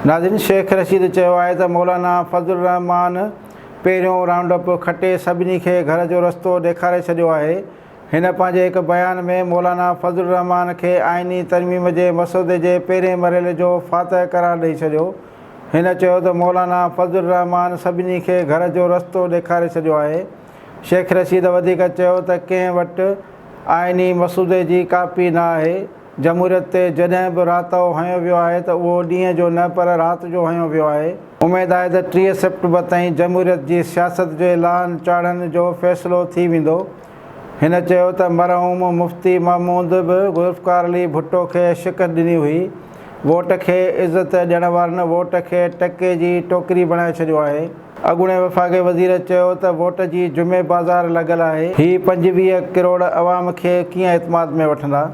नाज़रीन, शेख रशीद चयो आहे त मौलाना फज़लुर रहमान पहिरियों राउंड अप खटे सभिनी खे घर जो रस्तो ॾेखारे छॾियो आहे। हिन पंहिंजे हिकु बयान में मौलाना फज़लुर रहमान खे आइनी तरमीम जे मसौदे जे पहिरें मरहले जो फातह करार ॾेई छॾियो। हिन चयो त मौलाना फज़लुर रहमान सभिनी खे घर जो रस्तो ॾेखारे छॾियो आहे। शेख रशीद वधीक चयो त कंहिं वटि आइनी मसूदे जी कापी न आहे। जमहूरियत ते जॾहिं बि रातो हयो वियो आहे त उहो ॾींहं जो न पर राति जो हयो वियो आहे। उमेदु आहे त 30 सेप्टेम्बर ताईं जमहूरियत जी सियासत जो ऐलान चाढ़ण जो फ़ैसिलो थी वेंदो। हिन चयो त मरहूम मुफ़्ती महमूद बि ज़ुल्फ़िकार अली भुट्टो खे शिकस्त ॾिनी हुई। वोट खे इज़त ॾियण वारनि वोट खे टके जी टोकरी बणाए छॾियो आहे। अॻूणे वफ़ाक़ी वज़ीर चयो त वोट जी जुमे बाज़ार लॻल आहे। ही 25 करोड़ अवाम खे कीअं एतमाद में वठंदा।